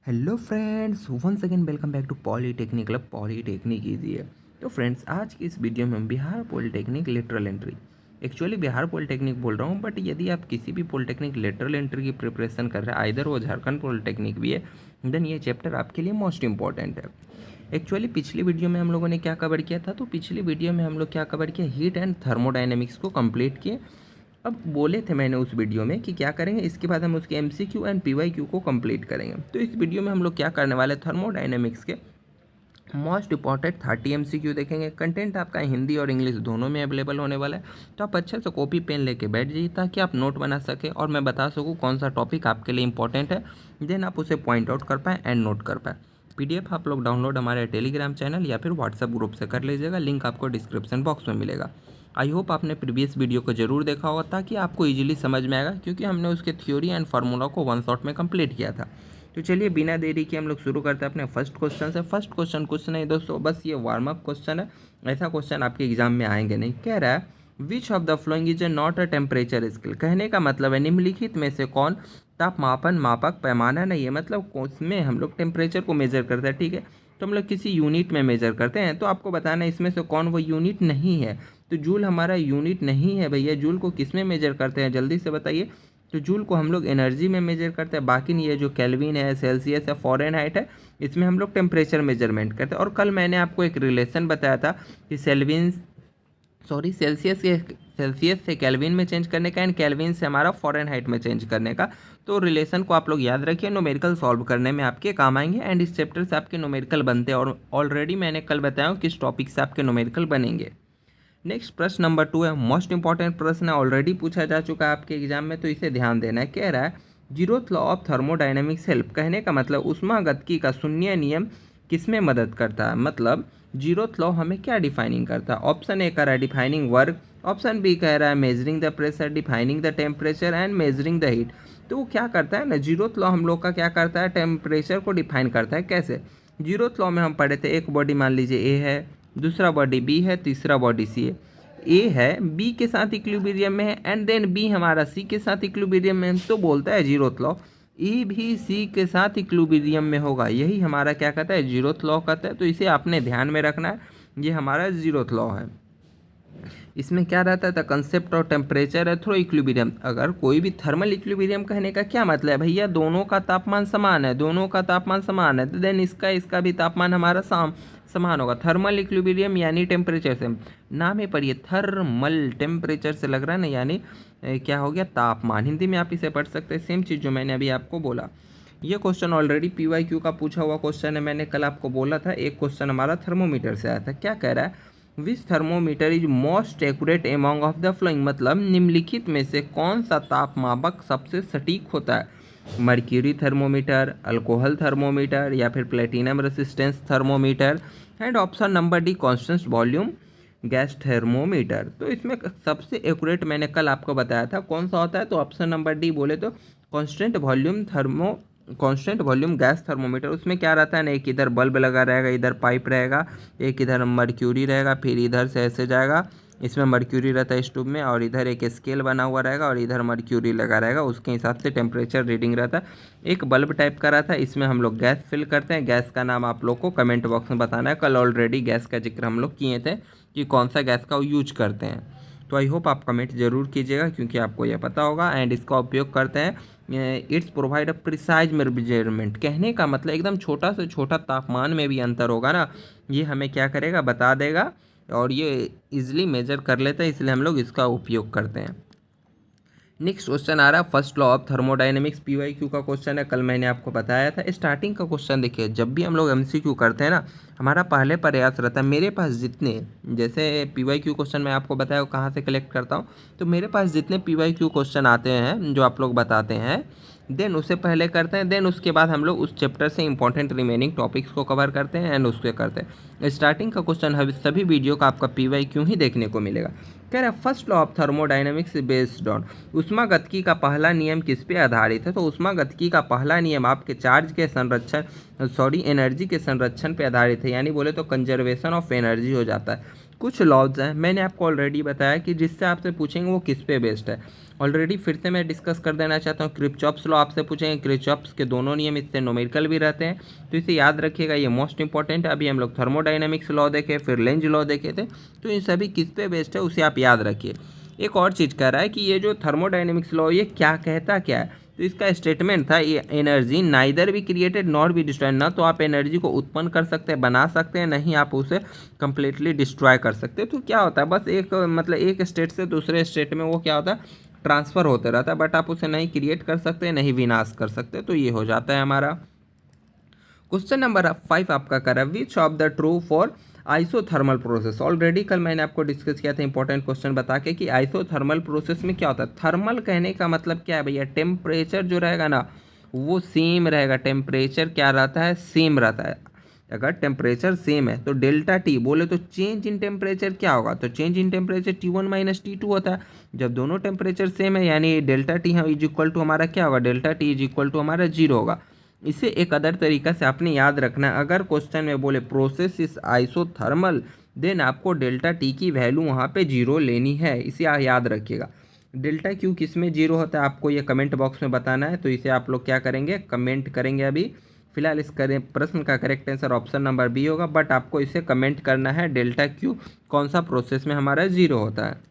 Hello friends, once again welcome back to polytechnic club. Polytechnic ईजिए। तो friends, आज की इस वीडियो में हम Bihar polytechnic lateral entry, actually Bihar polytechnic बोल रहा हूँ, बट यदि आप किसी भी पॉलीटेक्निक लेटरल एंट्री की प्रिपरेशन कर रहे हैं, आइदर वो झारखंड पॉलीटेक्निक भी है, देन ये चैप्टर आपके लिए मोस्ट इंपॉर्टेंट है। एक्चुअली पिछली वीडियो में हम लोगों ने क्या कवर किया था, तो पिछली वीडियो में हम लोग क्या कवर किया, हीट एंड थर्मोडाइनमिक्स को कंप्लीट किए। अब बोले थे मैंने उस वीडियो में कि क्या करेंगे, इसके बाद हम उसके एमसीक्यू एंड पीवाईक्यू को कंप्लीट करेंगे। तो इस वीडियो में हम लोग क्या करने वाले, थर्मोडायनेमिक्स के मोस्ट इंपॉर्टेंट 30 एमसीक्यू देखेंगे। कंटेंट आपका हिंदी और इंग्लिश दोनों में अवेलेबल होने वाला है, तो आप अच्छे से कॉपी पेन लेके बैठ जाइए ताकि आप नोट बना सकें और मैं बता सकूँ कौन सा टॉपिक आपके लिए इंपॉर्टेंट है, देन आप उसे पॉइंट आउट कर पाएँ एंड नोट कर पाएँ। पीडीएफ आप लोग डाउनलोड हमारे टेलीग्राम चैनल या फिर व्हाट्सएप ग्रुप से कर लीजिएगा, लिंक आपको डिस्क्रिप्शन बॉक्स में मिलेगा। आई होप आपने प्रीवियस वीडियो को जरूर देखा होगा ताकि आपको इजीली समझ में आएगा, क्योंकि हमने उसके थ्योरी एंड फार्मूला को वन शॉट में कंप्लीट किया था। तो चलिए बिना देरी के हम लोग शुरू करते हैं अपने फर्स्ट क्वेश्चन से। फर्स्ट क्वेश्चन कुछ नहीं दोस्तों, बस ये वार्म अप क्वेश्चन है, ऐसा क्वेश्चन आपके एग्जाम में आएंगे नहीं। कह रहा है which of the following is a not a temperature scale. कहने का मतलब है निम्नलिखित में से कौन तापमापन मापक पैमाना नहीं है, मतलब उसमें हम लोग टेम्परेचर को मेजर करते हैं, ठीक है, तो हम लोग किसी यूनिट में मेजर करते हैं, तो आपको बताना है इसमें से कौन वो यूनिट नहीं है। तो जूल हमारा यूनिट नहीं है भैया। जूल को किस में मेजर करते हैं, जल्दी से बताइए। तो जूल को हम लोग एनर्जी में मेजर करते हैं, बाकी ये जो केल्विन है, सेल्सियस है, फ़ारेनहाइट है, इसमें हम लोग टेम्परेचर मेजरमेंट करते हैं। और कल मैंने आपको एक रिलेशन बताया था कि सेल्सियस से केल्विन में चेंज करने का एंड केल्विन से हमारा फ़ारेनहाइट में चेंज करने का। तो रिलेशन को आप लोग याद रखिए, न्यूमेरिकल सॉल्व करने में आपके काम आएंगे एंड इस चैप्टर से आपके न्यूमेरिकल बनते हैं, और ऑलरेडी मैंने कल बताया हूँ किस टॉपिक से आपके न्यूमेरिकल बनेंगे। नेक्स्ट प्रश्न नंबर 2 है, मोस्ट इंपॉर्टेंट प्रश्न है, ऑलरेडी पूछा जा चुका है आपके एग्जाम में, तो इसे ध्यान देना है। कह रहा है zeroth law of thermodynamics help. कहने का मतलब ऊष्मागतिकी का शून्य नियम किसमें मदद करता है, मतलब जीरोथ लॉ हमें क्या डिफाइनिंग करता है। ऑप्शन ए कह रहा है डिफाइनिंग वर्क, ऑप्शन बी कह रहा है measuring the pressure, defining the temperature and measuring the heat. तो वो क्या करता है ना, जीरोथ लॉ हम लोग का क्या करता है, टेम्परेचर को डिफाइन करता है। कैसे, जीरोथ लॉ में हम पढ़े थे, एक बॉडी मान लीजिए ए है, दूसरा बॉडी बी है, तीसरा बॉडी सी है। ए है बी के साथ इक्विलिब्रियम में है एंड देन बी हमारा सी के साथ इक्विलिब्रियम में है, तो बोलता है जीरोथ लॉ ई भी सी के साथ इक्विलिब्रियम में होगा। यही हमारा क्या कहता है, जीरोथ लॉ कहता है। तो इसे आपने ध्यान में रखना है, ये हमारा जीरोथ लॉ है। इसमें क्या रहता था, कंसेप्ट और टेम्परेचर है थ्रू इक्विलिब्रियम। अगर कोई भी थर्मल इक्विलिब्रियम कहने का क्या मतलब है भैया, दोनों का तापमान समान है, दोनों का तापमान समान है, तो देन इसका भी तापमान हमारा समान होगा। थर्मल इक्विलिब्रियम यानी टेम्परेचर से, नाम ही पढ़िए थर्मल, टेम्परेचर से लग रहा है ना, यानी क्या हो गया, तापमान। हिंदी में आप इसे पढ़ सकते हैं, सेम चीज़ जो मैंने अभी आपको बोला। ये क्वेश्चन ऑलरेडी पीवाईक्यू का पूछा हुआ क्वेश्चन है, मैंने कल आपको बोला था। एक क्वेश्चन हमारा थर्मोमीटर से आया था। क्या कह रहा है, which thermometer is most accurate among of the following, मतलब निम्नलिखित में से कौन सा तापमापक सबसे सटीक होता है। मर्क्यूरी थर्मोमीटर, अल्कोहल थर्मोमीटर या फिर platinum resistance thermometer, and option number D constant volume gas thermometer. तो इसमें सबसे एक्यूरेट मैंने कल आपको बताया था कौन सा होता है, तो ऑप्शन नंबर डी बोले तो कांस्टेंट वॉल्यूम गैस थर्मोमीटर। उसमें क्या रहता है ना, एक इधर बल्ब लगा रहेगा, इधर पाइप रहेगा, एक इधर मर्क्यूरी रहेगा, फिर इधर से ऐसे जाएगा, इसमें मर्क्यूरी रहता है इस ट्यूब में, और इधर एक स्केल बना हुआ रहेगा और इधर मर्क्यूरी लगा रहेगा, उसके हिसाब से टेम्परेचर रीडिंग रहता है। एक बल्ब टाइप का रहता है, इसमें हम लोग गैस फिल करते हैं। गैस का नाम आप लोग को कमेंट बॉक्स में बताना है, कल ऑलरेडी गैस का जिक्र हम लोग किए थे कि कौन सा गैस का यूज करते हैं। तो आई होप आप कमेंट जरूर कीजिएगा, क्योंकि आपको यह पता होगा। एंड इसका उपयोग करते हैं, it's provide a precise measurement. कहने का मतलब एकदम छोटा से छोटा तापमान में भी अंतर होगा ना, ये हमें क्या करेगा, बता देगा, और ये इजीली मेजर कर लेता है, इसलिए हम लोग इसका उपयोग करते हैं। नेक्स्ट क्वेश्चन आ रहा है, first law of thermodynamics PYQ का क्वेश्चन है, कल मैंने आपको बताया था। स्टार्टिंग का क्वेश्चन देखिए, जब भी हम लोग एमसीक्यू करते हैं ना, हमारा पहले प्रयास रहता है, मेरे पास जितने, जैसे पीवाईक्यू क्वेश्चन मैं आपको बताया कहाँ से कलेक्ट करता हूँ, तो मेरे पास जितने पीवाईक्यू क्वेश्चन आते हैं जो आप लोग बताते हैं, देन उससे पहले करते हैं, देन उसके बाद हम लोग उस चैप्टर से इंपॉर्टेंट रिमेनिंग टॉपिक्स को कवर करते हैं एंड उसके करते हैं। स्टार्टिंग का क्वेश्चन है, सभी वीडियो का आपका पीवाईक्यू ही देखने को मिलेगा। कह रहा है first law of thermodynamics based on, ऊष्मागतिकी का पहला नियम किस पे आधारित है। तो ऊष्मागतिकी का पहला नियम आपके चार्ज के एनर्जी के संरक्षण पे आधारित है, यानी बोले तो कंजर्वेशन ऑफ एनर्जी हो जाता है। कुछ लॉज हैं, मैंने आपको ऑलरेडी बताया कि जिससे आपसे पूछेंगे वो किस पे बेस्ड है। ऑलरेडी फिर से मैं डिस्कस कर देना चाहता हूँ, किरचॉफ्स लॉ आपसे पूछेंगे, किरचॉफ्स के दोनों नियम इससे न्यूमेरिकल भी रहते हैं, तो इसे याद रखिएगा, ये मोस्ट इंपॉर्टेंट है। अभी हम लोग थर्मोडाइनमिक्स लॉ देखे, फिर लेंज लॉ देखे थे, तो इन सभी किस पे बेस्ड है उसे आप याद रखिए। एक और चीज़ कह रहा है कि ये जो थर्मोडाइनमिक्स लॉ ये क्या कहता क्या है, तो इसका स्टेटमेंट था ये एनर्जी नाइदर भी क्रिएटेड नॉट भी डिस्ट्रॉयड, ना तो आप एनर्जी को उत्पन्न कर सकते हैं बना सकते हैं, नहीं आप उसे कम्प्लीटली डिस्ट्रॉय कर सकते हैं। तो क्या होता है, बस एक मतलब एक स्टेट से दूसरे स्टेट में वो क्या होता है ट्रांसफ़र होते रहता है, बट आप उसे नहीं क्रिएट कर सकते, नहीं विनाश कर सकते। तो ये हो जाता है हमारा। क्वेश्चन नंबर 5 आपका कर रहा है which of the true for isothermal process. Already कल मैंने आपको डिस्कस किया था इंपॉर्टेंट क्वेश्चन बता के कि आइसोथर्मल प्रोसेस में क्या होता है। थर्मल कहने का मतलब क्या है भैया, टेम्परेचर जो रहेगा ना वो सेम रहेगा, टेम्परेचर क्या रहता है, सेम रहता है। अगर टेम्परेचर सेम है तो डेल्टा टी बोले तो चेंज इन टेम्परेचर क्या होगा, तो change in temperature T1 minus T2 होता है। जब दोनों टेम्परेचर सेम है यानी डेल्टा टी है इज इक्वल टू हमारा क्या होगा, delta T is equal to हमारा 0 होगा। इसे एक अदर तरीका से आपने याद रखना है, अगर क्वेश्चन में बोले प्रोसेस इज आइसोथर्मल देन आपको डेल्टा टी की वैल्यू वहाँ पे 0 लेनी है, इसे याद रखिएगा। डेल्टा क्यू किस में 0 होता है आपको ये कमेंट बॉक्स में बताना है, तो इसे आप लोग क्या करेंगे कमेंट करेंगे। अभी फिलहाल इस प्रश्न का correct answer option number B होगा, बट आपको इसे कमेंट करना है डेल्टा क्यू कौन सा प्रोसेस में हमारा 0 होता है।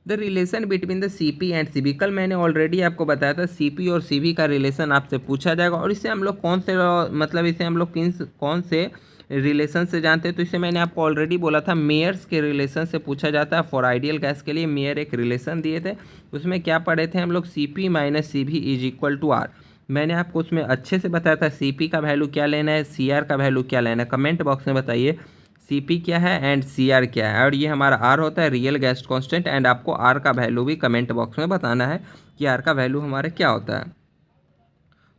The relation between the CP and CB, कल मैंने ऑलरेडी आपको बताया था CP और CB का रिलेशन आपसे पूछा जाएगा, और इससे हम लोग कौन से मतलब इसे हम लोग कौन से रिलेशन से जानते हैं, तो इसे मैंने आपको ऑलरेडी बोला था मेयर्स के रिलेशन से पूछा जाता है। फॉर आइडियल गैस के लिए मेयर एक रिलेशन दिए थे, उसमें क्या पढ़े थे हम लोग, CP minus CB is equal to R। मैंने आपको उसमें अच्छे से बताया था CP का वैल्यू क्या लेना है, CR का वैल्यू क्या लेना है। कमेंट बॉक्स में बताइए CP क्या है एंड CR क्या है, और ये हमारा R होता है रियल गैस कांस्टेंट, एंड आपको R का वैल्यू भी कमेंट बॉक्स में बताना है कि R का वैल्यू हमारा क्या होता है।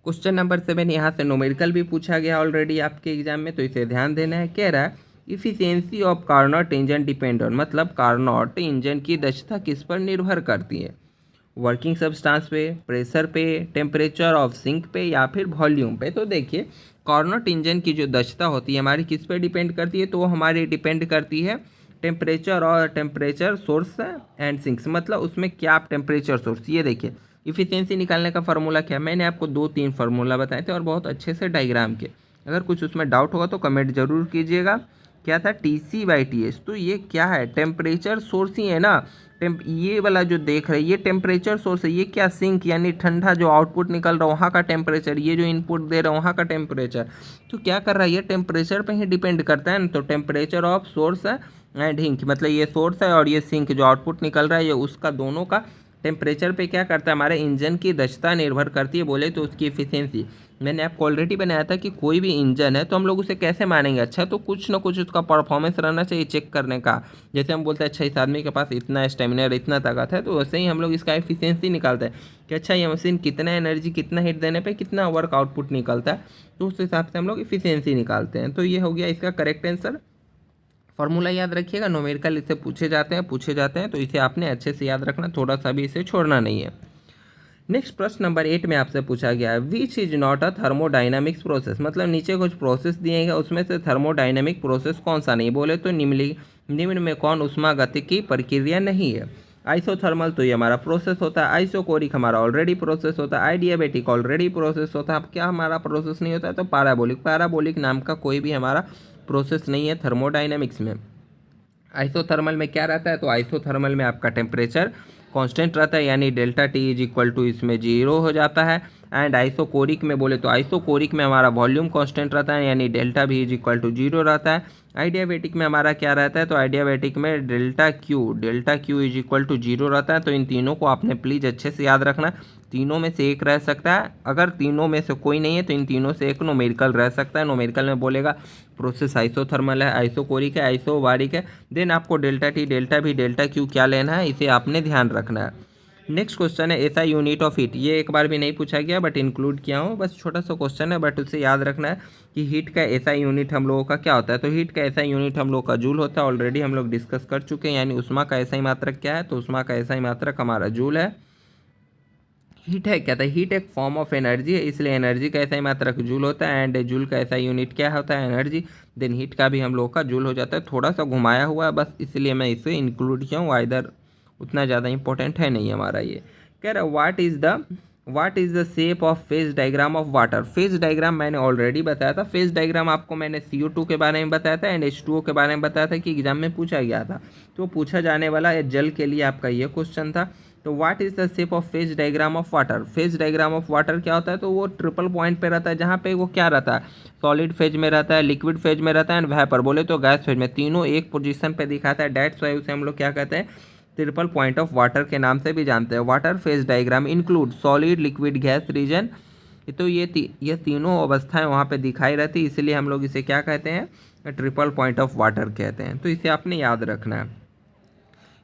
क्वेश्चन नंबर 7 यहाँ से न्यूमेरिकल भी पूछा गया ऑलरेडी आपके एग्जाम में, तो इसे ध्यान देना है। कह रहा है efficiency of Carnot engine depend on, मतलब कार्नोट इंजन की दक्षता किस पर निर्भर करती है, वर्किंग सब्सटेंस पे, प्रेशर पे, टेम्परेचर ऑफ सिंक पे, या फिर वॉल्यूम पे। तो देखिए कार्नोट इंजन की जो दक्षता होती है हमारी किस पे डिपेंड करती है, तो वो हमारी डिपेंड करती है टेम्परेचर और टेम्परेचर सोर्स एंड सिंक्स, मतलब उसमें क्या आप टेम्परेचर सोर्स। ये देखिए इफिशियंसी निकालने का फार्मूला क्या है, मैंने आपको 2-3 फार्मूला बताए थे और बहुत अच्छे से डायग्राम के। अगर कुछ उसमें डाउट होगा तो कमेंट जरूर कीजिएगा। क्या था TC/TH, तो ये क्या है टेम्परेचर सोर्स ही है ना। ये वाला जो देख रहे हैं ये टेम्परेचर सोर्स है, ये क्या सिंक यानी ठंडा जो आउटपुट निकल रहा है वहाँ का टेम्परेचर, ये जो इनपुट दे रहा है वहाँ का टेम्परेचर। तो क्या कर रहा है ये टेम्परेचर पे ही डिपेंड करता है ना, तो टेम्परेचर ऑफ सोर्स है एंड हिंक, मतलब ये सोर्स है और ये सिंक जो आउटपुट निकल रहा है ये उसका दोनों का टेम्परेचर पे क्या करता है हमारे इंजन की दक्षता निर्भर करती है, बोले तो उसकी एफिशिएंसी। मैंने आपको ऑलरेडी बनाया था कि कोई भी इंजन है तो हम लोग उसे कैसे मानेंगे, अच्छा तो कुछ ना कुछ उसका परफॉर्मेंस रहना चाहिए चेक करने का। जैसे हम बोलते हैं अच्छा इस आदमी के पास इतना स्टेमिना इतना ताकत है, तो वैसे ही हम लोग इसका एफिशिएंसी निकालते हैं कि अच्छा ये मशीन कितना एनर्जी कितना हीट देने पे कितना वर्क आउटपुट निकलता है, तो उस हिसाब से हम लोग एफिशिएंसी निकालते हैं। तो ये हो गया इसका करेक्ट आंसर। फॉर्मूला याद रखिएगा, न्यूमेरिकल इससे पूछे जाते हैं, तो इसे आपने अच्छे से याद रखना, थोड़ा सा भी इसे छोड़ना नहीं है। नेक्स्ट प्रश्न नंबर 8 में आपसे पूछा गया है which is not a thermodynamics process, मतलब नीचे कुछ प्रोसेस दिए गए उसमें से थर्मोडाइनमिक प्रोसेस कौन सा नहीं, बोले तो निम्न में कौन उष्मागतिकी प्रक्रिया नहीं है। आइसोथर्मल तो ये हमारा प्रोसेस होता है, आइसोकोरिक हमारा ऑलरेडी प्रोसेस होता है, आइडियाबैटिक ऑलरेडी प्रोसेस होता है। अब क्या हमारा प्रोसेस नहीं होता है, तो पैराबोलिक नाम का कोई भी हमारा प्रोसेस नहीं है थर्मोडाइनमिक्स में। आइसोथर्मल में क्या रहता है, तो आइसोथर्मल में आपका टेम्परेचर कांस्टेंट रहता है यानी delta T is equal to इसमें 0 हो जाता है। एंड आइसोकोरिक में बोले तो आइसोकोरिक में हमारा वॉल्यूम कांस्टेंट रहता है यानी डेल्टा भी इज इक्वल टू 0 रहता है। आइडियाबैटिक में हमारा क्या रहता है, तो आइडियाबैटिक में delta Q is equal to 0 रहता है। तो इन तीनों को आपने प्लीज़ अच्छे से याद रखना, तीनों में से एक रह सकता है, अगर तीनों में से कोई नहीं है तो इन तीनों से एक न्यूमेरिकल रह सकता है। न्यूमेरिकल में बोलेगा प्रोसेस आइसोथर्मल है, आइसोकोरिक है, आइसोबारिक है, देन आपको डेल्टा टी डेल्टा भी डेल्टा क्यू क्या लेना है, इसे आपने ध्यान रखना है। नेक्स्ट क्वेश्चन है ऐसा यूनिट ऑफ हीट, ये एक बार भी नहीं पूछा गया बट इंक्लूड किया हूँ, बस छोटा सा क्वेश्चन है बट उसे याद रखना है कि हीट का ऐसा यूनिट हम लोगों का क्या होता है। तो हीट का ऐसा यूनिट हम लोग का जूल होता है, ऑलरेडी हम लोग डिस्कस कर चुके हैं। यानी उष्मा का ऐसा ही मात्रक क्या है, तो उष्मा का ऐसा ही मात्रक हमारा जूल है। हीट है क्या था, हीट एक फॉर्म ऑफ एनर्जी है, इसलिए एनर्जी का ऐसा ही मात्रक जूल होता है एंड जूल का ऐसा यूनिट क्या होता है, एनर्जी। देन हीट का भी हम लोग का जूल हो जाता है। थोड़ा सा घुमाया हुआ है बस, इसलिए मैं इसे इंक्लूड किया हूँ, इधर उतना ज़्यादा इंपॉर्टेंट है नहीं हमारा ये। कह रहा what is the shape of phase diagram of water. Phase diagram मैंने ऑलरेडी बताया था। फेज डायग्राम आपको मैंने CO2 के बारे में बताया था एंड H2O के बारे में बताया था कि एग्जाम में पूछा गया था। तो पूछा जाने वाला जल के लिए आपका ये क्वेश्चन था। तो what is the shape of phase diagram of water. Phase diagram of water क्या होता है, तो वो ट्रिपल पॉइंट पे रहता है, जहाँ पे वो क्या रहता है, सॉलिड फेज में रहता है, लिक्विड फेज में रहता है एंड वेपर बोले तो गैस फेज में, तीनों एक पोजीशन पे दिखाता है। डेट्स वाई उसे हम लोग क्या कहते हैं, ट्रिपल पॉइंट ऑफ वाटर के नाम से भी जानते हैं। Water phase diagram include solid liquid gas region. तो ये तीनों अवस्थाएं वहाँ पे दिखाई रहती, इसलिए हम लोग इसे क्या कहते हैं, ट्रिपल पॉइंट ऑफ वाटर कहते हैं। तो इसे आपने याद रखना है।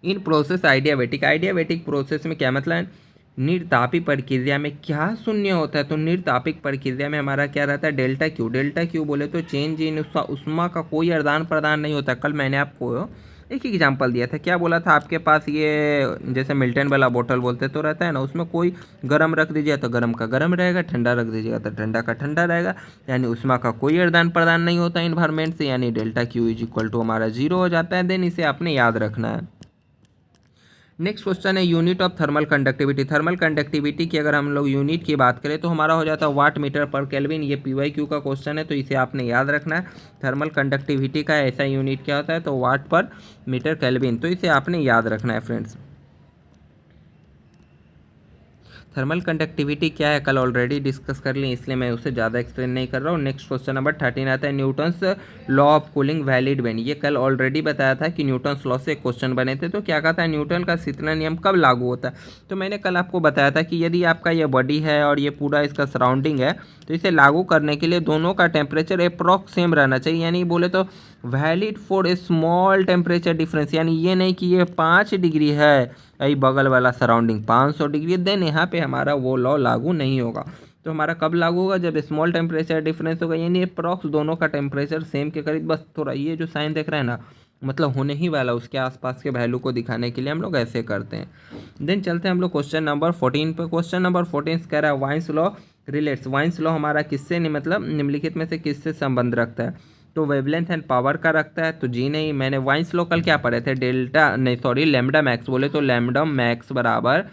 इन प्रोसेस आइडियाबेटिक प्रोसेस में क्या मतलब है, निर्तापी प्रक्रिया में क्या शून्य होता है, तो निर्तापिक प्रक्रिया में हमारा क्या रहता है, डेल्टा क्यू बोले तो चेंज इन उष्मा का कोई आदान प्रदान नहीं होता। कल मैंने आपको एक एग्जांपल दिया था, क्या बोला था, आपके पास ये जैसे मिल्टन वाला बोतल बोलते तो रहता है ना, उसमें कोई गर्म रख दीजिए तो गर्म का गर्म रहेगा, ठंडा रख दीजिएगा तो ठंडा का ठंडा रहेगा, यानी उष्मा का कोई आदान प्रदान नहीं होता इन्वायरमेंट से, यानी delta Q is equal to हमारा 0 हो जाता है। देन इसे आपने याद रखना है। नेक्स्ट क्वेश्चन है unit of thermal conductivity. Thermal conductivity की अगर हम लोग यूनिट की बात करें तो हमारा हो जाता है वाट मीटर पर केल्विन। ये PYQ का क्वेश्चन है, तो इसे आपने याद रखना है। थर्मल कंडक्टिविटी का ऐसा यूनिट क्या होता है, तो वाट पर मीटर केल्विन, तो इसे आपने याद रखना है फ्रेंड्स। थर्मल कंडक्टिविटी क्या है कल ऑलरेडी डिस्कस कर ली, इसलिए मैं उसे ज़्यादा एक्सप्लेन नहीं कर रहा हूँ। नेक्स्ट क्वेश्चन नंबर 13 आता है Newton's law of cooling valid when. ये कल ऑलरेडी बताया था कि न्यूटन्स लॉ से क्वेश्चन बने थे। तो क्या कहता है, न्यूटन का शीतलन नियम कब लागू होता है, तो मैंने कल आपको बताया था कि यदि आपका ये बॉडी है और ये पूरा इसका सराउंडिंग है, तो इसे लागू करने के लिए दोनों का टेम्परेचर अप्रॉक्स सेम रहना चाहिए, यानी बोले तो valid for a small temperature difference, यानी ये नहीं कि ये 5 डिग्री है, यही बगल वाला सराउंडिंग 500 डिग्री, देन यहाँ पे हमारा वो लॉ लागू नहीं होगा। तो हमारा कब लागू होगा, जब स्मॉल टेम्परेचर डिफरेंस होगा, यानी अप्रॉक्स दोनों का टेम्परेचर सेम के करीब, बस थोड़ा ये जो साइन देख रहे हैं ना, मतलब होने ही वाला, उसके आसपास के वैल्यू को दिखाने के लिए हम लोग ऐसे करते हैं। देन चलते हैं हम लोग क्वेश्चन नंबर 14 पे। क्वेश्चन नंबर 14 कह रहा है Wien's law relates. Wien's law हमारा किससे नहीं, मतलब निम्नलिखित में से किससे संबंध रखता है, तो वेवलेंथ एंड पावर का रखता है। तो जी नहीं, मैंने वाइन्स लॉ कल क्या पढ़े थे, लैम्डा मैक्स बोले तो लैम्डा मैक्स बराबर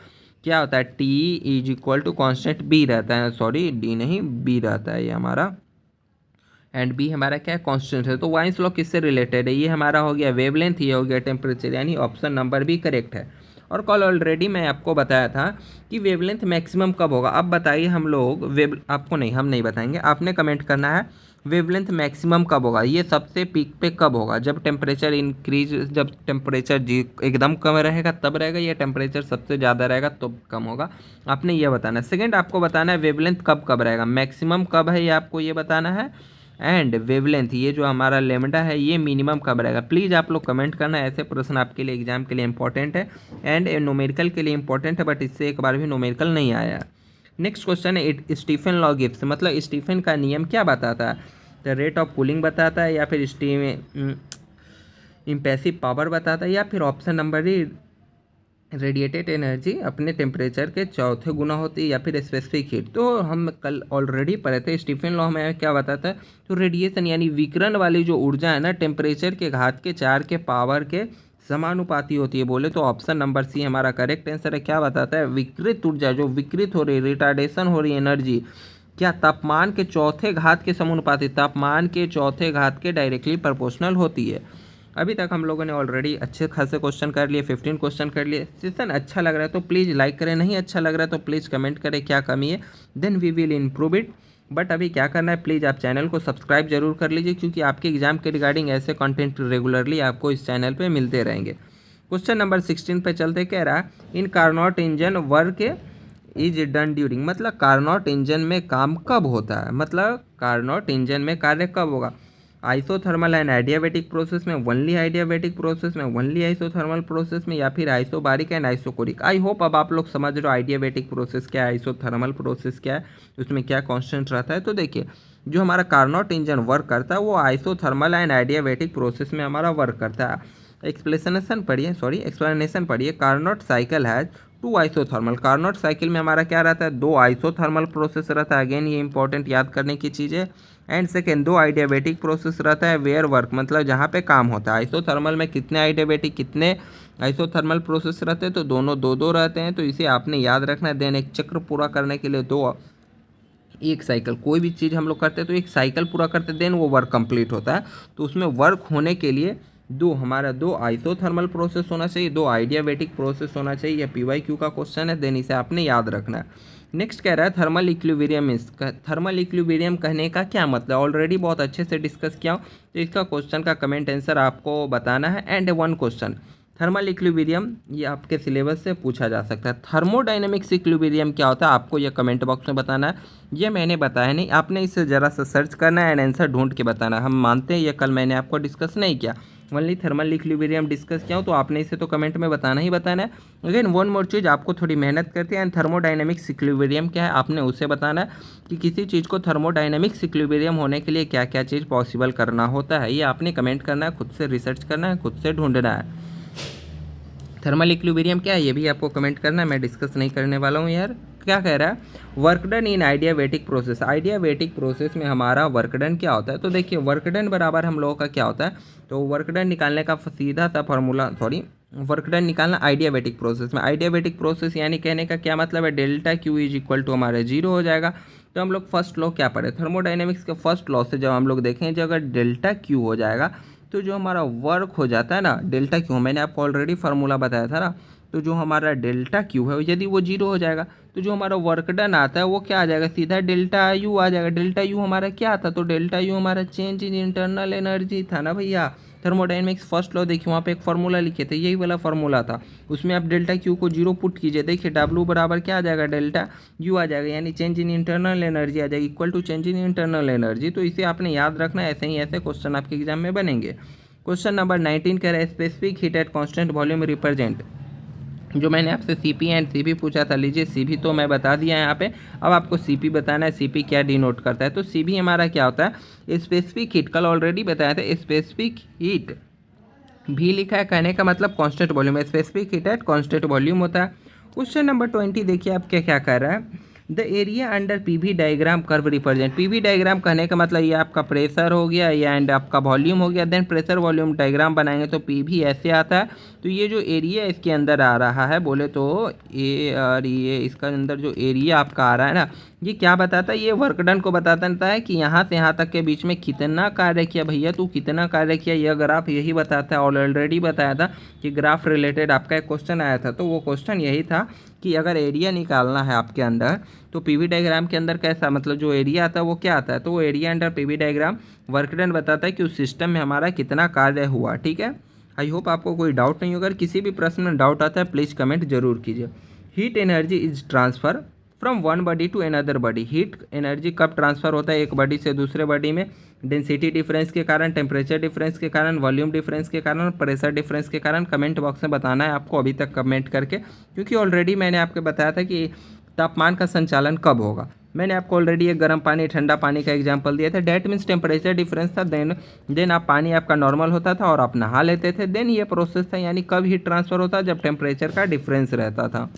क्या होता है, T is equal to constant B रहता है, D नहीं B रहता है ये हमारा, एंड B हमारा क्या है, कांस्टेंट है। तो वाइन्स लॉ किससे रिलेटेड है, ये हमारा हो गया वेवलेंथ, ये हो गया टेम्परेचर, यानी ऑप्शन नंबर B करेक्ट है। और कल ऑलरेडी मैं आपको बताया था कि वेवलेंथ मैक्सिमम कब होगा। अब बताइए हम लोग आपको नहीं, हम नहीं बताएंगे, आपने कमेंट करना है वेवलेंथ मैक्सिमम कब होगा, ये सबसे पीक पे कब होगा, जब टेम्परेचर इंक्रीज, जब टेम्परेचर जी एकदम कम रहेगा तब रहेगा, या टेम्परेचर सबसे ज़्यादा रहेगा तो कम होगा, आपने ये बताना है। सेकंड आपको बताना है वेवलेंथ कब कब रहेगा, मैक्सिमम कब है ये आपको ये बताना है, एंड वेवलेंथ ये जो हमारा लेमडा है ये मिनिमम कब रहेगा। प्लीज़ आप लोग कमेंट करना, ऐसे प्रश्न आपके लिए एग्जाम के लिए इंपॉर्टेंट है एंड न्यूमेरिकल के लिए इंपॉर्टेंट है, बट इससे एक बार भी न्यूमेरिकल नहीं आया। नेक्स्ट क्वेश्चन है स्टीफन लॉ गिब्स, मतलब स्टीफन का नियम क्या बताता है, तो रेट ऑफ कूलिंग बताता है, या फिर इम्पैसिव पावर बताता है, या फिर ऑप्शन नंबर ई रेडिएटेड एनर्जी अपने टेम्परेचर के चौथे गुना होती है, या फिर स्पेसिफिक हीट। तो हम कल ऑलरेडी पढ़े थे स्टीफन लॉ हमें क्या बताता है, तो रेडिएशन यानी विकिरण वाली जो ऊर्जा है ना, टेम्परेचर के घात के 4 के पावर के समानुपाती होती है। बोले तो ऑप्शन नंबर सी हमारा करेक्ट आंसर है। क्या बताता है, विकृत ऊर्जा जो विकृत हो रही, रिटार्डेशन हो रही एनर्जी क्या तापमान के चौथे घात के समानुपाती, तापमान के चौथे घात के डायरेक्टली प्रोपोर्शनल होती है। अभी तक हम लोगों ने ऑलरेडी अच्छे खासे क्वेश्चन कर लिए, 15 क्वेश्चन कर लिए। सेशन अच्छा लग रहा है तो प्लीज़ लाइक करें, नहीं अच्छा लग रहा है तो प्लीज़ कमेंट करें क्या कमी है, then we will improve it. But अभी क्या करना है, प्लीज़ आप चैनल को सब्सक्राइब जरूर कर लीजिए, क्योंकि आपके एग्जाम के रिगार्डिंग ऐसे कंटेंट रेगुलरली आपको इस चैनल पे मिलते रहेंगे। क्वेश्चन नंबर 16 पे चलते, कह रहा in Carnot engine work is done during, मतलब कार्नोट इंजन में काम कब होता है, मतलब कार्नोट इंजन में कार्य कब होगा, आइसोथर्मल एंड आइडियाबैटिक प्रोसेस में, ओनली आइडियाबैटिक प्रोसेस में, ओनली आइसोथर्मल प्रोसेस में, या फिर isobaric and isochoric. I hope अब आप लोग समझ रहे हो आइडियाबैटिक प्रोसेस क्या है, आइसोथर्मल प्रोसेस क्या है, उसमें क्या कांस्टेंट रहता है। तो देखिए जो हमारा कार्नोट इंजन वर्क करता है वो आइसोथर्मल एंड आइडियाबैटिक प्रोसेस में हमारा वर्क करता है। एक्सप्लेनेशन पढ़िए, Carnot cycle has two isothermal. Carnot cycle में हमारा क्या रहता है, 2 आइसोथर्मल प्रोसेस रहता है। अगेन ये इंपॉर्टेंट याद करने की चीज़ है। एंड सेकेंड 2 आइडियाबैटिक प्रोसेस रहता है, वेयर वर्क मतलब जहाँ पे काम होता है। आइसोथर्मल में कितने आइडियाबैटिक कितने आइसोथर्मल प्रोसेस रहते हैं, तो दोनों दो दो रहते हैं, तो इसे आपने याद रखना है। देन एक चक्र पूरा करने के लिए एक साइकिल, कोई भी चीज़ हम लोग करते हैं तो एक साइकिल पूरा करते देन वो वर्क कंप्लीट होता है। तो उसमें वर्क होने के लिए दो आइसोथर्मल प्रोसेस होना चाहिए, 2 आइडियाबैटिक प्रोसेस होना चाहिए। यह PYQ का क्वेश्चन है, देन इसे आपने याद रखना है। नेक्स्ट कह रहा है थर्मल इक्विलिब्रियम। थर्मल इक्विलिब्रियम कहने का क्या मतलब, ऑलरेडी बहुत अच्छे से डिस्कस किया हूँ, तो इसका क्वेश्चन का कमेंट आंसर आपको बताना है। And one question thermal equilibrium, ये आपके सिलेबस से पूछा जा सकता है। थर्मोडायनेमिक्स इक्विलिब्रियम क्या होता है, आपको यह कमेंट बॉक्स में बताना है। ये मैंने बताया नहीं, आपने इसे ज़रा सा सर्च करना है एंड आंसर ढूंढ के बताना है। हम मानते हैं ये कल मैंने आपको डिस्कस नहीं किया, ओनली थर्मल इक्विलिब्रियम डिस्कस किया हूँ, तो आपने इसे तो कमेंट में बताना ही बताना है। अगेन वन मोर चीज़, आपको थोड़ी मेहनत करते हैं। एंड थर्मोडायनेमिक्स इक्विलिब्रियम क्या है, आपने उसे बताना है कि किसी चीज़ को थर्मोडायनेमिक्स इक्विलिब्रियम होने के लिए क्या क्या चीज़ पॉसिबल करना होता है। ये आपने कमेंट करना है, खुद से रिसर्च करना है, खुद से ढूंढना है। थर्मल इक्विलिब्रियम क्या है ये भी आपको कमेंट करना है, मैं डिस्कस नहीं करने वाला हूँ यार। क्या कह रहा है, work done in adiabatic process. Adiabatic process में हमारा वर्क डन क्या होता है, तो देखिए वर्क डन बराबर हम लोगों का क्या होता है, तो वर्क डन निकालने का सीधा सा फॉर्मूला, वर्क डन निकालना आइडियाबैटिक प्रोसेस में। आइडियाबैटिक प्रोसेस यानी कहने का क्या मतलब है, delta Q is equal to हमारे 0 हो जाएगा। तो हम लोग फर्स्ट लॉ क्या पढ़े, थर्मोडायनेमिक्स के फर्स्ट लॉ से जब हम लोग देखें, जब अगर डेल्टा क्यू हो जाएगा तो जो हमारा वर्क हो जाता है ना, डेल्टा क्यू, मैंने आपको ऑलरेडी फार्मूला बताया था ना, तो जो हमारा डेल्टा क्यू है यदि वो 0 हो जाएगा तो जो हमारा वर्क डन आता है वो क्या आ जाएगा, सीधा डेल्टा यू आ जाएगा। डेल्टा यू हमारा क्या था, तो डेल्टा यू हमारा चेंज इन इंटरनल एनर्जी था ना भैया। थर्मोडायनेमिक्स फर्स्ट लॉ देखिए, वहाँ पे एक फार्मूला लिखे थे, यही वाला फार्मूला था। उसमें आप डेल्टा क्यू को 0 पुट कीजिए, देखिए डब्ल्यू बराबर क्या आ जाएगा, डेल्टा यू आ जाएगा, यानी चेंज इन इंटरनल एनर्जी आ जाएगी, equal to change in internal energy. तो इसे आपने याद रखना है, ऐसे ही ऐसे क्वेश्चन आपके एग्जाम में बनेंगे। क्वेश्चन नंबर 19 कह रहा है specific heat at constant volume represent. जो मैंने आपसे CP एंड CP पूछा था, लीजिए CP तो मैं बता दिया है यहाँ पे, अब आपको CP बताना है CP क्या डिनोट करता है। तो CP हमारा क्या होता है, स्पेसिफिक हीट, कल ऑलरेडी बताया था। स्पेसिफिक हीट भी लिखा है, कहने का मतलब constant volume, specific heat at constant volume होता है। क्वेश्चन नंबर 20 देखिए आप क्या क्या कर रहा है, the area under PV diagram curve represent. PV diagram कहने का मतलब ये आपका प्रेशर हो गया या एंड आपका वॉल्यूम हो गया, देन प्रेशर वॉल्यूम डायग्राम बनाएंगे तो PV ऐसे आता है। तो ये जो एरिया इसके अंदर आ रहा है, बोले तो ये इसका अंदर जो एरिया आपका आ रहा है ना, ये क्या बताता है, ये वर्क डन को बताता है कि यहाँ से यहाँ तक के बीच में कितना कार्य किया भैया, तू कितना कार्य किया, यह ग्राफ यही बताता है। ऑलरेडी बताया था कि ग्राफ रिलेटेड आपका एक क्वेश्चन आया था, तो वो क्वेश्चन यही था कि अगर एरिया निकालना है आपके अंदर तो PV डायग्राम के अंदर कैसा, मतलब जो एरिया आता है वो क्या आता है, तो वो area under PV diagram work done बताता है कि उस सिस्टम में हमारा कितना कार्य हुआ। ठीक है, आई होप आपको कोई डाउट नहीं होगा। अगर किसी भी प्रश्न में डाउट आता है प्लीज़ कमेंट जरूर कीजिए। Heat energy is transfer from one body to another body. Heat energy कब ट्रांसफ़र होता है एक बॉडी से दूसरे बॉडी में, डेंसिटी डिफरेंस के कारण, टेम्परेचर डिफरेंस के कारण, वॉल्यूम डिफरेंस के कारण, प्रेशर डिफरेंस के कारण। कमेंट बॉक्स में बताना है आपको अभी तक कमेंट करके, क्योंकि ऑलरेडी मैंने आपको बताया था कि तापमान का संचालन कब होगा। मैंने आपको ऑलरेडी एक गर्म पानी ठंडा पानी का एग्जांपल दिया था, डेट मीन्स टेम्परेचर डिफरेंस था। देन आप पानी आपका नॉर्मल होता था और आप नहा लेते थे, देन ये प्रोसेस था, यानी कब हीट ट्रांसफ़र होता जब टेम्परेचर का डिफरेंस रहता था।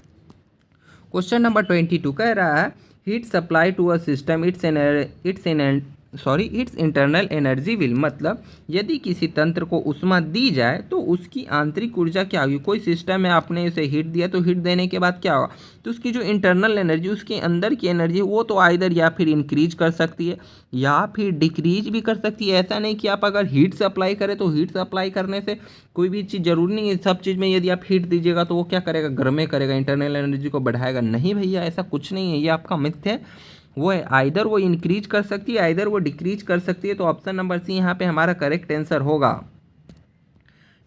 क्वेश्चन नंबर 22 कह रहा है heat supply to a system its internal energy will, मतलब यदि किसी तंत्र को ऊष्मा दी जाए तो उसकी आंतरिक ऊर्जा क्या होगी। कोई सिस्टम है, आपने इसे हीट दिया तो हीट देने के बाद क्या होगा, तो उसकी जो इंटरनल एनर्जी, उसके अंदर की एनर्जी, वो तो आइदर या फिर इंक्रीज कर सकती है या फिर डिक्रीज भी कर सकती है। ऐसा नहीं कि आप अगर हीट सप्लाई करें तो हीट सप्लाई करने से कोई भी चीज़ जरूरी नहीं है, सब चीज़ में यदि आप हीट दीजिएगा तो वो क्या करेगा, गर्मे करेगा, इंटरनल एनर्जी को बढ़ाएगा। नहीं भैया, ऐसा कुछ नहीं है, ये आपका मिथ है। वो है आइदर वो इंक्रीज कर सकती है, आइदर वो डिक्रीज कर सकती है। तो ऑप्शन नंबर सी यहाँ पे हमारा करेक्ट आंसर होगा।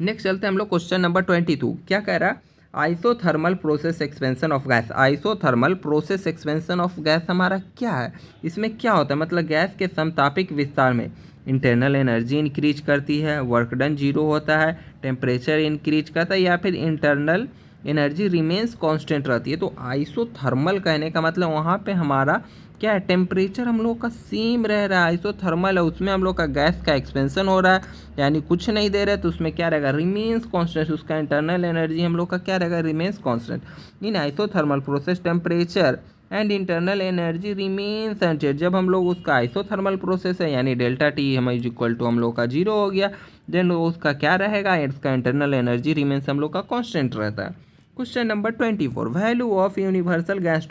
नेक्स्ट चलते हैं हम लोग क्वेश्चन नंबर 22। क्या कह रहा है, isothermal process expansion of gas. Isothermal process expansion of gas हमारा क्या है, इसमें क्या होता है, मतलब गैस के समतापिक विस्तार में इंटरनल एनर्जी इंक्रीज करती है, वर्क डन 0 होता है, टेम्परेचर इंक्रीज करता है, या फिर इंटरनल एनर्जी रिमेन्स कांस्टेंट रहती है। तो आइसोथर्मल कहने का मतलब वहाँ पे हमारा क्या है, टेम्परेचर हम लोग का सेम रह रहा है, आइसोथर्मल है, उसमें हम लोग का गैस का एक्सपेंशन हो रहा है, यानी कुछ नहीं दे रहे, तो उसमें क्या रहेगा, रिमेन्स कांस्टेंट, उसका इंटरनल एनर्जी हम लोग का क्या रहेगा, remains constant. In isothermal process temperature and internal energy remains unchanged. जब हम लोग उसका आइसोथर्मल प्रोसेस है यानी डेल्टा टी हम इक्वल टू हम लोग का 0 हो गया, देन उसका क्या रहेगा, इसका इंटरनल एनर्जी रिमेन्स हम लोग का कांस्टेंट रहता है। Question number 24, value of universal gas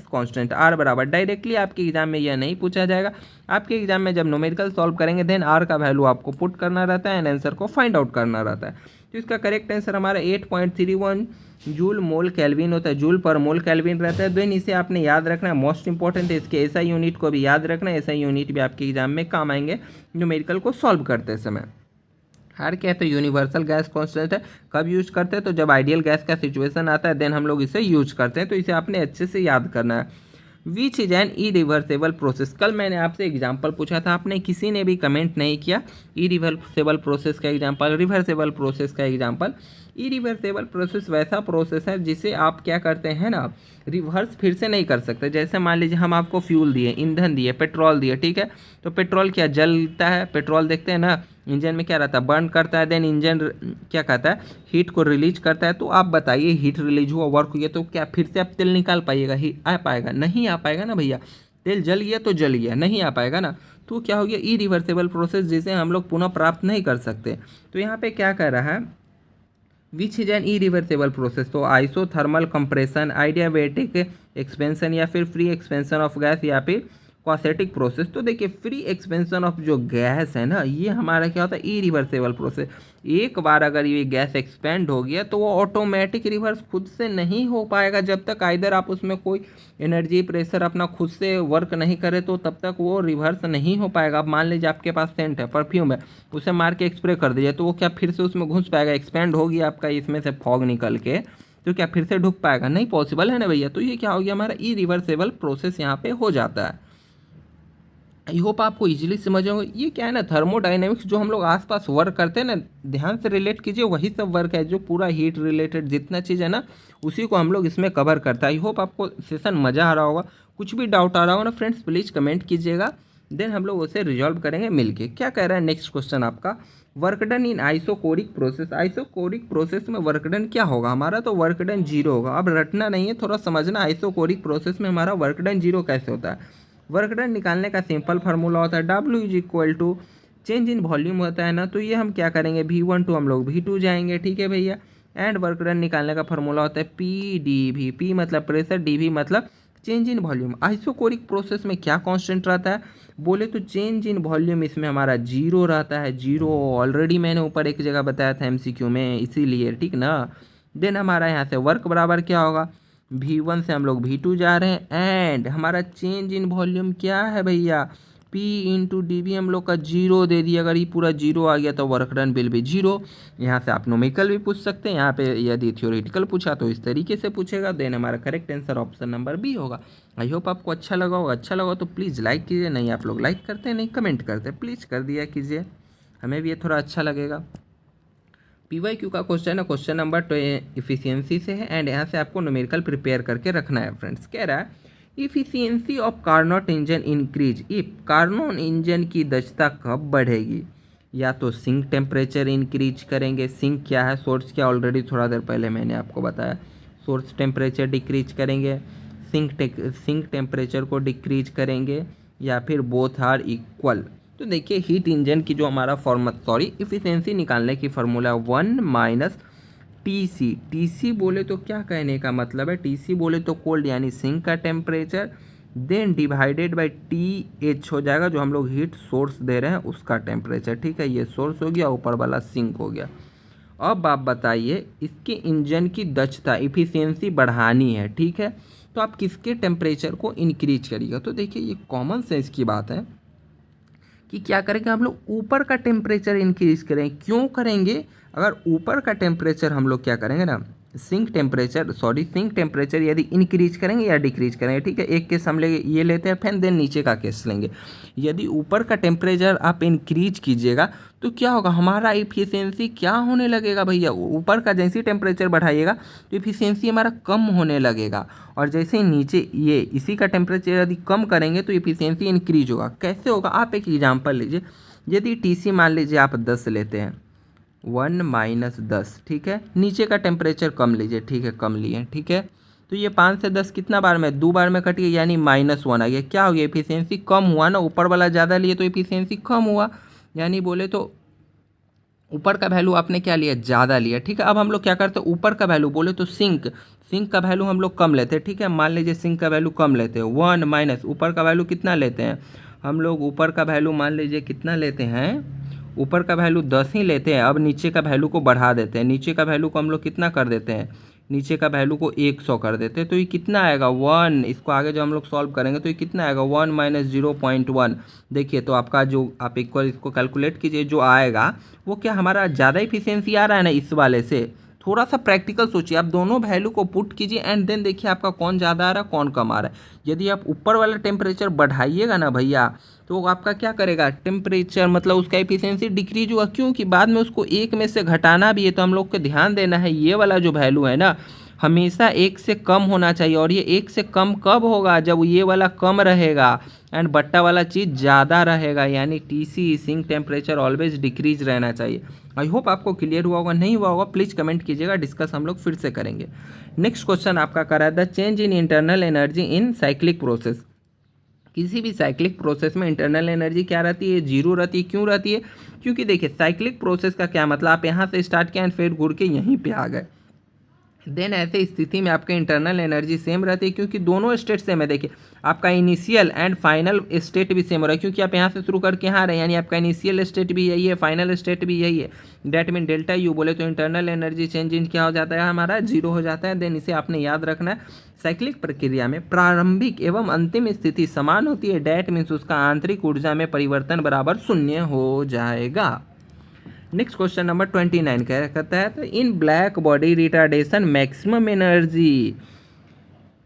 constant R बराबर। डायरेक्टली आपके एग्जाम में यह नहीं पूछा जाएगा, आपके एग्जाम में जब न्यूमेरिकल सॉल्व करेंगे देन आर का वैल्यू आपको पुट करना रहता है एंड आंसर को फाइंड आउट करना रहता है। तो इसका करेक्ट आंसर हमारा 8.31 जूल मोल केल्विन होता है, जूल पर मोल केल्विन रहता है। देन इसे आपने याद रखना है, मोस्ट इंपॉर्टेंट है, इसके एसआई यूनिट को भी याद रखना है, एसआई यूनिट भी आपके एग्जाम में काम आएंगे न्यूमेरिकल को सॉल्व करते समय। हर क्या है, तो यूनिवर्सल गैस कांस्टेंट है, कब यूज करते हैं, तो जब आइडियल गैस का सिचुएशन आता है देन हम लोग इसे यूज करते हैं, तो इसे आपने अच्छे से याद करना है। Which is an irreversible process. कल मैंने आपसे एग्जाम्पल पूछा था, आपने किसी ने भी कमेंट नहीं किया इरिवर्सेबल प्रोसेस का एग्जाम्पल, रिवर्सेबल प्रोसेस का एग्जाम्पल। इरिवर्सेबल प्रोसेस वैसा प्रोसेस है जिसे आप क्या करते हैं ना, रिवर्स फिर से नहीं कर सकते। जैसे मान लीजिए हम आपको फ्यूल दिए, ईंधन दिए, पेट्रोल दिए, ठीक है, तो पेट्रोल क्या जलता है, पेट्रोल देखते हैं ना इंजन में क्या रहता है, बर्न करता है, देन इंजन क्या कहता है, हीट को रिलीज करता है। तो आप बताइए हीट रिलीज हुआ, वर्क हुआ, तो क्या फिर से आप तेल निकाल पाइएगा, ही आ पाएगा, नहीं आ पाएगा ना भैया, तेल जल गया तो जल गया, नहीं आ पाएगा ना। तो क्या हो गया, इरिवर्सेबल प्रोसेस जिसे हम लोग पुनः प्राप्त नहीं कर सकते। तो यहाँ पे क्या कह रहा है, which is an irreversible process, तो आइसोथर्मल कंप्रेशन, आइडियाबैटिक एक्सपेंशन या फिर फ्री एक्सपेंशन ऑफ गैस या फिर क्वासेटिक प्रोसेस। तो देखिए फ्री एक्सपेंशन ऑफ जो गैस है ना, ये हमारा क्या होता है, इरिवर्सेबल प्रोसेस। एक बार अगर ये गैस एक्सपेंड हो गया तो वो ऑटोमेटिक रिवर्स खुद से नहीं हो पाएगा, जब तक आइदर आप उसमें कोई एनर्जी प्रेशर अपना खुद से वर्क नहीं करे तो तब तक वो रिवर्स नहीं हो पाएगा। अब मान लीजिए आपके पास सेंट है, परफ्यूम है, उसे मार के स्प्रे कर दीजिए, तो वो क्या फिर से उसमें घुस पाएगा, एक्सपेंड हो गया आपका इसमें से फॉग निकल के, तो क्या फिर से ढुक पाएगा, नहीं पॉसिबल है ना भैया। तो ये क्या हो गया, हमारा इरिवर्सेबल प्रोसेस यहाँ पे हो जाता है। आई होप आपको इजीली समझ होगा। ये क्या है ना, थर्मोडाइनमिक्स जो हम लोग आसपास वर्क करते हैं ना, ध्यान से रिलेट कीजिए, वही सब वर्क है जो पूरा हीट रिलेटेड जितना चीज़ है ना, उसी को हम लोग इसमें कवर करता है। आई होप आपको सेशन मज़ा आ रहा होगा। कुछ भी डाउट आ रहा होगा ना फ्रेंड्स, प्लीज़ कमेंट कीजिएगा, देन हम लोग उसे रिजॉल्व करेंगे मिलके। क्या कह रहा है नेक्स्ट क्वेश्चन आपका, work done in isochoric process. Isochoric process में वर्क डन क्या होगा हमारा, तो वर्क डन 0 होगा। अब रटना नहीं है, थोड़ा समझना, आइसोकोरिक प्रोसेस में हमारा वर्क डन 0 कैसे होता है। वर्क डन निकालने का सिंपल फार्मूला होता है, W is equal to change in volume होता है ना, तो ये हम क्या करेंगे, V1 टू हम लोग V2 जाएंगे, ठीक है भैया। एंड वर्क डन निकालने का फार्मूला होता है PdV, P मतलब प्रेशर, dV मतलब change in volume. Isochoric process में क्या कांस्टेंट रहता है, बोले तो चेंज इन वॉल्यूम इसमें हमारा 0 रहता है, 0 ऑलरेडी मैंने ऊपर एक जगह बताया था MCQ में, इसीलिए ठीक ना। देन हमारा यहाँ से वर्क बराबर क्या होगा, V1 से हम लोग V2 जा रहे हैं, एंड हमारा चेंज इन वॉल्यूम क्या है भैया, P इंटू DV हम लोग का 0 दे दिया। अगर ये पूरा 0 आ गया तो वर्क डन बिल भी 0। यहाँ से आप न्यूमेरिकल भी पूछ सकते हैं, यहाँ पे यदि थ्योरेटिकल पूछा तो इस तरीके से पूछेगा। देन हमारा correct answer option number B होगा। आई होप आपको अच्छा लगा होगा। अच्छा लगा तो प्लीज़ लाइक कीजिए, नहीं आप लोग लाइक करते हैं, नहीं कमेंट करते, प्लीज़ कर दिया कीजिए, हमें भी ये थोड़ा अच्छा लगेगा। PYQ का क्वेश्चन है, क्वेश्चन नंबर इफिशियंसी से है, एंड यहाँ से आपको न्यूमेरिकल प्रिपेयर करके रखना है फ्रेंड्स। कह रहा है efficiency of Carnot engine increase if, Carnot engine की दक्षता कब बढ़ेगी, या तो सिंक टेम्परेचर इंक्रीज करेंगे, सिंक क्या है, सोर्स क्या, ऑलरेडी थोड़ा देर पहले मैंने आपको बताया, सोर्स टेम्परेचर डिक्रीज करेंगे, सिंक टेम्परेचर को डिक्रीज करेंगे, या फिर बोथ आर इक्वल। तो देखिए हीट इंजन की जो हमारा इफिशियंसी निकालने की फार्मूला 1 माइनस TC। TC बोले तो क्या कहने का मतलब है, TC बोले तो कोल्ड यानी सिंक का temperature, then divided by TH हो जाएगा, जो हम लोग हीट सोर्स दे रहे हैं उसका टेम्परेचर, ठीक है। ये सोर्स हो गया, ऊपर वाला सिंक हो गया। अब आप बताइए इसके इंजन की दक्षता इफिशियंसी बढ़ानी है, ठीक है, तो आप किसके टेम्परेचर को इंक्रीज करिएगा। तो देखिए ये कॉमन सेंस की बात है कि क्या करेंगे हम लोग, ऊपर का टेम्परेचर इंक्रीज करें। क्यों करेंगे, अगर ऊपर का टेम्परेचर हम लोग क्या करेंगे ना, सिंक टेम्परेचर यदि इंक्रीज करेंगे या डिक्रीज करेंगे, ठीक है। एक केस हम ये लेते हैं फैन, देन नीचे का केस लेंगे। यदि ऊपर का टेम्परेचर आप इंक्रीज कीजिएगा तो क्या होगा, हमारा इफिशियंसी क्या होने लगेगा भैया, ऊपर का जैसे ही टेम्परेचर बढ़ाइएगा तो इफिशियंसी हमारा कम होने लगेगा, और जैसे ही नीचे ये इसी का टेम्परेचर यदि कम करेंगे तो इफिशियंसी इंक्रीज होगा। कैसे होगा, आप एक एग्जांपल लीजिए, यदि टीसी मान लीजिए आप 10 लेते हैं, 1 - 10, ठीक है, नीचे का टेम्परेचर कम लीजिए, ठीक है, कम लिए, ठीक है, तो ये 5 से 10 कितना बार में, 2 बार में कट गया, यानी -1 आ गया। क्या हो गया, इफिशियंसी कम हुआ ना, ऊपर वाला ज़्यादा लिए तो इफिशियंसी कम हुआ, यानी बोले तो ऊपर का वैल्यू आपने क्या लिया, ज़्यादा लिया, ठीक है। अब हम लोग क्या करते हैं, ऊपर का वैल्यू बोले तो सिंक का वैल्यू हम लोग कम लेते हैं, ठीक है, मान लीजिए सिंक का वैल्यू कम लेते हैं, 1 माइनस ऊपर का वैल्यू कितना लेते हैं हम लोग, ऊपर का वैल्यू मान लीजिए कितना लेते हैं, ऊपर का वैल्यू 10 ही लेते हैं। अब नीचे का वैल्यू को बढ़ा देते हैं, नीचे का वैल्यू को हम लोग कितना कर देते हैं, नीचे का वैल्यू को 100 कर देते हैं, तो ये कितना आएगा 1, इसको आगे जो हम लोग सॉल्व करेंगे तो ये कितना आएगा 1 - 0.1। देखिए तो आपका जो आप इक्वल इसको कैलकुलेट कीजिए, जो आएगा वो क्या हमारा ज़्यादा इफिशियंसी आ रहा है ना इस वाले से। थोड़ा सा प्रैक्टिकल सोचिए, आप दोनों वैल्यू को पुट कीजिए एंड देन देखिए आपका कौन ज़्यादा आ रहा है कौन कम आ रहा है। यदि आप ऊपर वाला टेम्परेचर बढ़ाइएगा ना भैया तो आपका क्या करेगा, टेम्परेचर मतलब उसका एफिशिएंसी डिक्रीज होगा, क्योंकि बाद में उसको 1 में से घटाना भी है। तो हम लोग को ध्यान देना है, ये वाला जो वैल्यू है ना हमेशा 1 से कम होना चाहिए, और ये 1 से कम कब होगा, जब ये वाला कम रहेगा एंड बट्टा वाला चीज़ ज़्यादा रहेगा, यानी TC sink temperature always decrease रहना चाहिए। आई होप आपको क्लियर हुआ होगा, नहीं हुआ होगा प्लीज़ कमेंट कीजिएगा, डिस्कस हम लोग फिर से करेंगे। नेक्स्ट क्वेश्चन आपका करा है the change in internal energy in cyclic process. किसी भी साइक्लिक प्रोसेस में इंटरनल एनर्जी क्या रहती है, जीरो रहती है। क्यों रहती है, क्योंकि देखिए साइक्लिक प्रोसेस का क्या मतलब, आप यहाँ से स्टार्ट किया एंड फिर घूर के यहीं पे आ गए, देन ऐसे स्थिति में आपके इंटरनल एनर्जी सेम रहती है, क्योंकि दोनों स्टेट सेम है। देखिए आपका इनिशियल एंड फाइनल स्टेट भी सेम हो रहा है, क्योंकि आप यहाँ से शुरू करके यहाँ आ रहे हैं, यानी आपका इनिशियल स्टेट भी यही है, फाइनल स्टेट भी यही है। डेट मीन डेल्टा यू बोले तो इंटरनल एनर्जी चेंज इन क्या हो जाता है हमारा, जीरो हो जाता है। देन इसे आपने याद रखना है, साइक्लिक प्रक्रिया में प्रारंभिक एवं अंतिम स्थिति समान होती है, डेट मीन्स उसका आंतरिक ऊर्जा में परिवर्तन बराबर 0 हो जाएगा। नेक्स्ट क्वेश्चन नंबर 29 क्या कहता है, तो in black body retardation maximum energy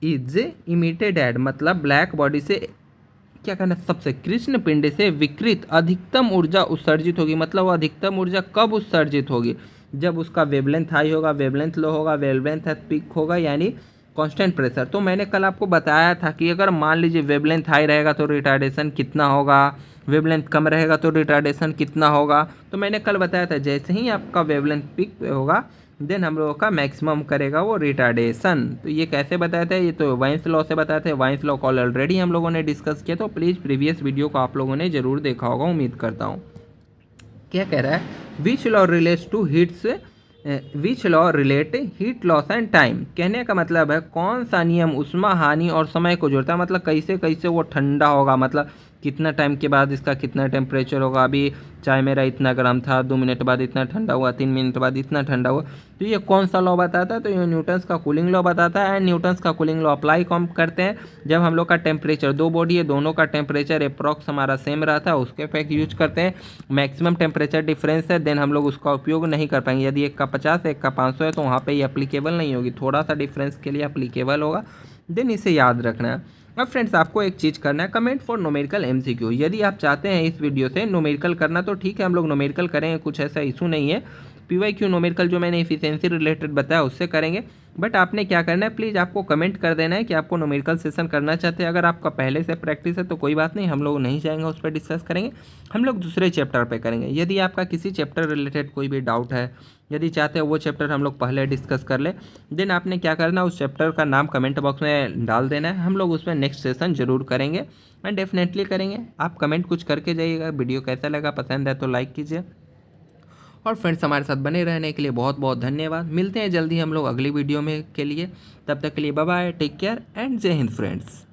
is emitted at, मतलब ब्लैक बॉडी से क्या कहना, सबसे कृष्ण पिंड से विकृत अधिकतम ऊर्जा उत्सर्जित होगी। मतलब वो अधिकतम ऊर्जा कब उत्सर्जित होगी, जब उसका वेवलेंथ हाई होगा, वेवलेंथ लो होगा, वेवलेंथ पीक होगा, यानी कांस्टेंट प्रेशर। तो मैंने कल आपको बताया था कि अगर मान लीजिए वेवलेंथ हाई रहेगा तो रिटार्डेशन कितना होगा, वेवलेंथ कम रहेगा तो रिटार्डेशन कितना होगा। तो मैंने कल बताया था जैसे ही आपका वेवलेंथ पीक पे होगा देन हम लोगों का मैक्सिमम करेगा वो रिटार्डेशन। तो ये कैसे बताया था, ये तो वाइन्स लॉ से बताया था। वाइन्स लॉ कॉल ऑलरेडी हम लोगों ने डिस्कस किया, तो प्लीज़ प्रीवियस वीडियो को आप लोगों ने ज़रूर देखा होगा, उम्मीद करता हूँ। क्या कह रहा है, which law relates to heats, which law relate heat loss and time. कहने का मतलब है कौन सा नियम उष्मा हानि और समय को जोड़ता है, मतलब कैसे कैसे वो ठंडा होगा, मतलब कितना टाइम के बाद इसका कितना टेम्परेचर होगा। अभी चाय मेरा इतना गर्म था, 2 मिनट बाद इतना ठंडा हुआ, 3 मिनट बाद इतना ठंडा हुआ। तो ये कौन सा लॉ बताता है, तो ये न्यूटन्स का कूलिंग लॉ बताता है। एंड न्यूटन्स का कूलिंग लॉ अप्लाई कम करते हैं जब हम लोग का टेम्परेचर, दो बॉडी है दोनों का टेम्परेचर अप्रॉक्स हमारा सेम रहता है, उसके इफेक्ट यूज करते हैं। मैक्सिमम टेम्परेचर डिफरेंस है देन हम लोग उसका उपयोग नहीं कर पाएंगे। यदि एक का 50 है एक का 500 है तो वहाँ पे ये अप्लीकेबल नहीं होगी, थोड़ा सा डिफरेंस के लिए अप्लीकेबल होगा। देन इसे याद रखना है। अब फ्रेंड्स आपको एक चीज़ करना है, कमेंट फॉर न्यूमेरिकल एमसीक्यू। यदि आप चाहते हैं इस वीडियो से न्यूमेरिकल करना तो ठीक है, हम लोग न्यूमेरिकल करेंगे, कुछ ऐसा इशू नहीं है। पीवाईक्यू न्यूमेरिकल जो मैंने एफिशिएंसी रिलेटेड बताया उससे करेंगे। बट आपने क्या करना है, प्लीज़ आपको कमेंट कर देना है कि आपको न्यूमेरिकल सेशन करना चाहते हैं। अगर आपका पहले से प्रैक्टिस है तो कोई बात नहीं, हम लोग नहीं जाएंगे उस पर डिस्कस करेंगे, हम लोग दूसरे चैप्टर पे करेंगे। यदि आपका किसी चैप्टर रिलेटेड कोई भी डाउट है, यदि चाहते हैं वो चैप्टर हम लोग पहले डिस्कस कर ले, देन आपने क्या करना, उस चैप्टर का नाम कमेंट बॉक्स में डाल देना है, हम लोग उसमें नेक्स्ट सेशन जरूर करेंगे एंड डेफिनेटली करेंगे। आप कमेंट कुछ करके जाइएगा। वीडियो कैसा लगा, पसंद है तो लाइक कीजिए, और फ्रेंड्स हमारे साथ बने रहने के लिए बहुत बहुत धन्यवाद। मिलते हैं जल्दी हम लोग अगली वीडियो में के लिए, तब तक के लिए bye bye, take care and जय हिंद फ्रेंड्स।